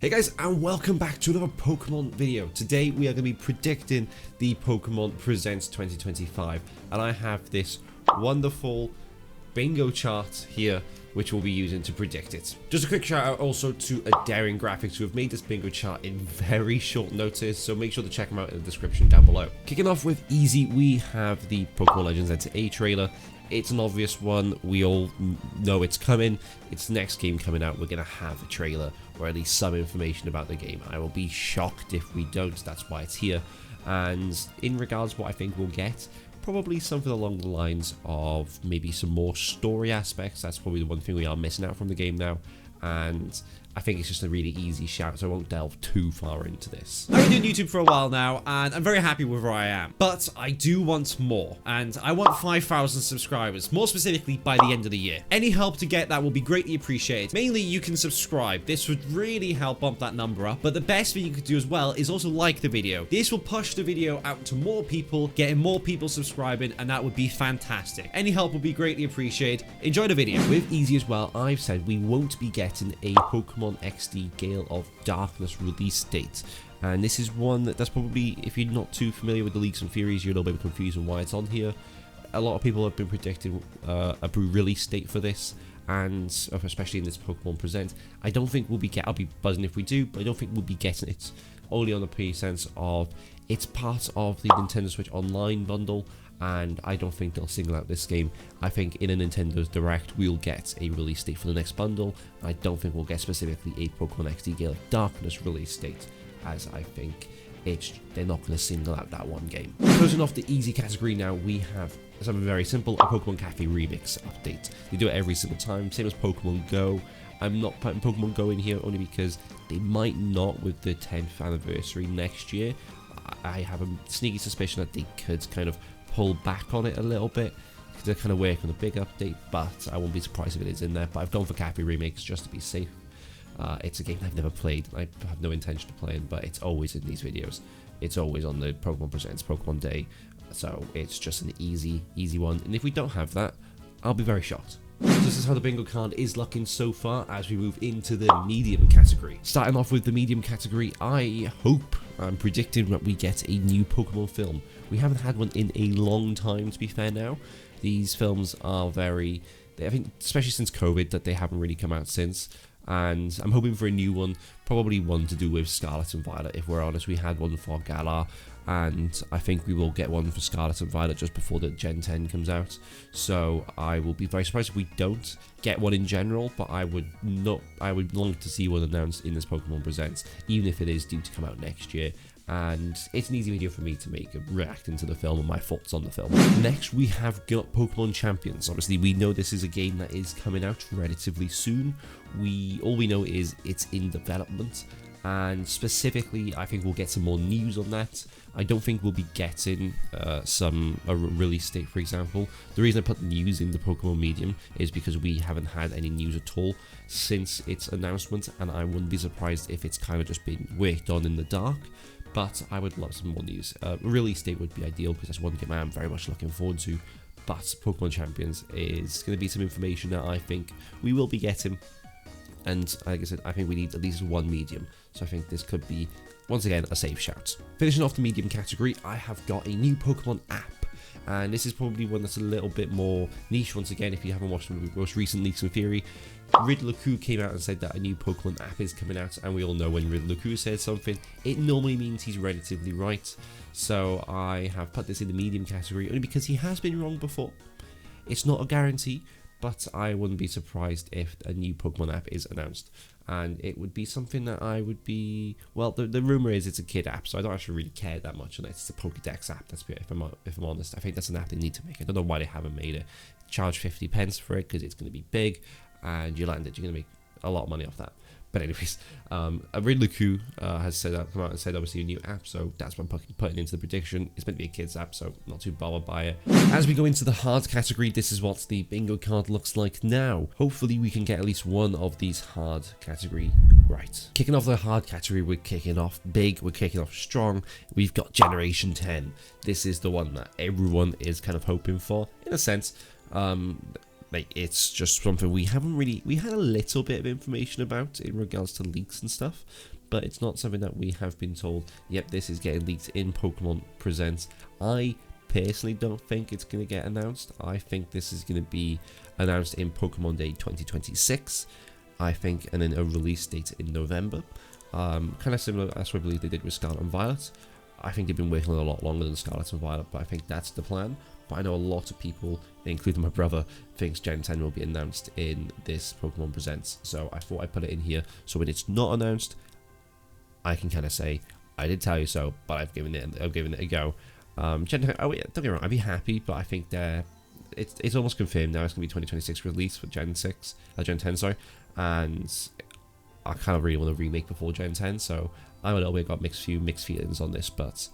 Hey guys, and welcome back to another Pokemon video. Today we are going to be predicting the Pokemon Presents 2025, and I have this wonderful bingo chart here which we'll be using to predict it. Just a quick shout out also to Daring Graphics, who have made this bingo chart in very short notice, so make sure to check them out in the description down below. Kicking off with easy, we have the Pokémon Legends Z-A trailer. It's an obvious one, we all know it's coming. It's the next game coming out, we're going to have a trailer or at least some information about the game. I will be shocked if we don't, that's why it's here. And in regards to what I think we'll get, probably something along the lines of maybe some more story aspects. That's probably the one thing we are missing out from the game now. And I think it's just a really easy shout, so I won't delve too far into this. I've been doing YouTube for a while now, and I'm very happy with where I am. But I do want more, and I want 5,000 subscribers, more specifically by the end of the year. Any help to get that will be greatly appreciated. Mainly, you can subscribe. This would really help bump that number up, but the best thing you could do as well is also like the video. This will push the video out to more people, getting more people subscribing, and that would be fantastic. Any help will be greatly appreciated. Enjoy the video. With Easy as well, I've said we won't be getting a Pokémon XD Gale of Darkness release date, and this is one that's probably, if you're not too familiar with the leaks and theories, you're a little bit confused on why it's on here. A lot of people have been predicting a release date for this, and especially in this Pokemon Present. I don't think we'll be I'll be buzzing if we do, but I don't think we'll be getting it only on the sense of it's part of the Nintendo Switch Online bundle, and I don't think they'll single out this game. I think in a Nintendo's Direct we'll get a release date for the next bundle. I don't think we'll get specifically a Pokemon XD Gale of Darkness release date, as I think they're not going to single out that one game. Closing off the easy category now, we have something very simple, a Pokemon Cafe Remix update. They do it every single time, same as Pokemon Go. I'm not putting Pokemon Go in here only because they might not with the 10th anniversary next year. I have a sneaky suspicion that they could kind of pull back on it a little bit because they're kind of working on a big update, but I won't be surprised if it is in there. But I've gone for Cafe Remix just to be safe. It's a game I've never played. I have no intention of playing, but it's always in these videos. It's always on the Pokemon Presents Pokemon Day, so it's just an easy one. And if we don't have that, I'll be very shocked. So this is how the bingo card is looking so far as we move into the medium category. Starting off with the medium category, I'm predicting that we get a new Pokemon film. We haven't had one in a long time, to be fair now. These films are I think, especially since COVID, that they haven't really come out since. And I'm hoping for a new one, probably one to do with Scarlet and Violet, if we're honest. We had one for Galar, and I think we will get one for Scarlet and Violet just before the Gen 10 comes out. So I will be very surprised if we don't get one in general, but I would long to see one announced in this Pokemon Presents, even if it is due to come out next year. And it's an easy video for me to make, reacting to the film and my thoughts on the film. Next, we have got Pokemon Champions. Obviously, we know this is a game that is coming out relatively soon. All we know is it's in development, and I think we'll get some more news on that. I don't think we'll be getting a release date, for example. The reason I put news in the Pokemon medium is because we haven't had any news at all since its announcement, and I wouldn't be surprised if it's kind of just been worked on in the dark. But I would love some more news. Release date would be ideal because that's one game I'm very much looking forward to. But Pokemon Champions is going to be some information that I think we will be getting. And like I said, I think we need at least one medium. So I think this could be, once again, a safe shout. Finishing off the medium category, I have got a new Pokemon app. And this is probably one that's a little bit more niche. Once again, if you haven't watched the most recent leaks in theory, Riddler-Ku came out and said that a new Pokemon app is coming out, and we all know when Riddler-Ku says something, it normally means he's relatively right. So I have put this in the medium category only because he has been wrong before. It's not a guarantee, but I wouldn't be surprised if a new Pokemon app is announced. And it would be something that I would be... Well, the rumor is it's a kid app, so I don't actually really care that much on it. It's a Pokédex app, if I'm honest. I think that's an app they need to make. I don't know why they haven't made it. Charge 50 pence for it, because it's going to be big, and you're going to make a lot of money off that. But anyways, Riddler-Ku has come out and said obviously a new app, so that's what I'm putting into the prediction. It's meant to be a kids app, so not too bothered by it. As we go into the hard category, this is what the bingo card looks like now. Hopefully we can get at least one of these hard category right. Kicking off the hard category, we're kicking off big, we're kicking off strong. We've got Generation 10. This is the one that everyone is kind of hoping for, in a sense. like, it's just something we haven't really, we had a little bit of information about in regards to leaks and stuff, but it's not something that we have been told, yep, this is getting leaked in Pokemon Presents. I personally don't think it's going to get announced. I think this is going to be announced in Pokemon Day 2026, I think, and then a release date in November. Kind of similar, that's what I believe they did with Scarlet and Violet. I think they've been working on it a lot longer than Scarlet and Violet, but I think that's the plan. But I know a lot of people, including my brother, thinks Gen 10 will be announced in this Pokemon Presents. So I thought I'd put it in here, so when it's not announced, I can kind of say, I did tell you so, but I've given it a go. Gen 10, oh yeah, don't get me wrong, I'd be happy, but I think it's almost confirmed now. It's gonna be 2026 release for Gen 10, sorry, and I kind of really want a remake before Gen 10, so I'm a little bit got mixed feelings on this, but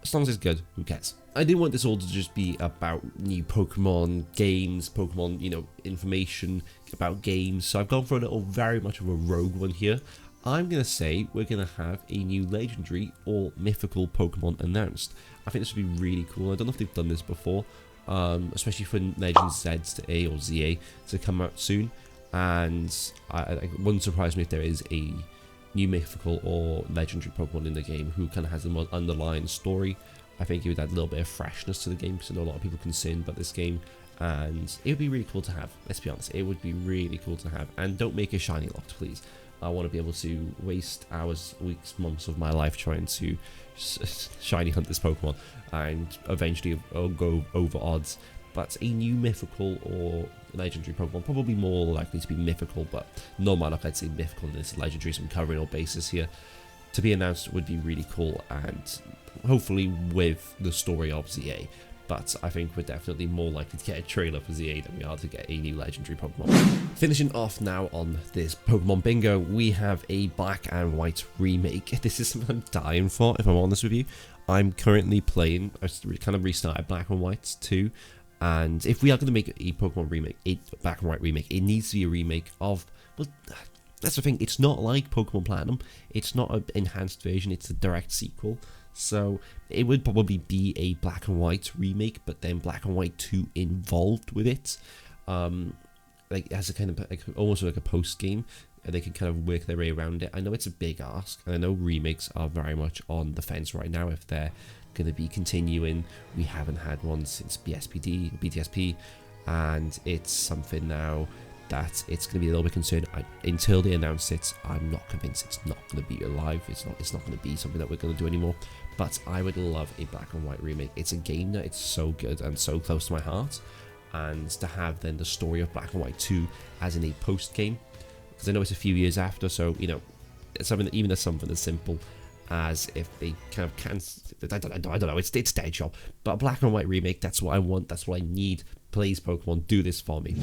as long as it's good, who cares? I didn't want this all to just be about new Pokemon games, Pokemon, you know, information about games, so I've gone for a little, very much of a rogue one here. I'm going to say we're going to have a new legendary or mythical Pokemon announced. I think this would be really cool. I don't know if they've done this before, especially for Legends Z-A or Z-A to come out soon. And it wouldn't surprise me if there is a new mythical or legendary Pokemon in the game who kind of has a more underlying story. I think it would add a little bit of freshness to the game, because I know a lot of people concerned about this game. And it would be really cool to have, let's be honest. It would be really cool to have. And don't make it shiny locked, please. I want to be able to waste hours, weeks, months of my life trying to shiny hunt this Pokemon and eventually go over odds. But a new mythical or legendary Pokemon, probably more likely to be mythical, but no matter, I'd say mythical and this legendary, so I'm covering all bases here, to be announced would be really cool, and hopefully with the story of ZA. But I think we're definitely more likely to get a trailer for ZA than we are to get a new legendary Pokemon. Finishing off now on this Pokemon bingo, we have a Black and White remake. This is something I'm dying for, if I'm honest with you. I'm currently playing, I've kind of restarted Black and White 2, and if we are going to make a Pokemon remake, a Black and White remake, it needs to be a remake of, well, that's the thing, it's not like Pokemon Platinum, it's not an enhanced version, it's a direct sequel. So it would probably be a Black and White remake, but then Black and White 2 involved with it. Like as a kind of like almost like a post game, they can kind of work their way around it. I know it's a big ask, and I know remakes are very much on the fence right now if they're going to be continuing. We haven't had one since BTSP, and it's something now that it's going to be a little bit concerned. Until they announce it, I'm not convinced it's not going to be alive. It's not going to be something that we're going to do anymore. But I would love a Black and White remake. It's a game that it's so good and so close to my heart, and to have then the story of Black and White 2 as in a post game, because I know it's a few years after, so you know, it's something that, even as something as simple as if they kind of can, I don't know, it's dead job, but a Black and White remake, that's what I want, that's what I need. Please, Pokemon, do this for me.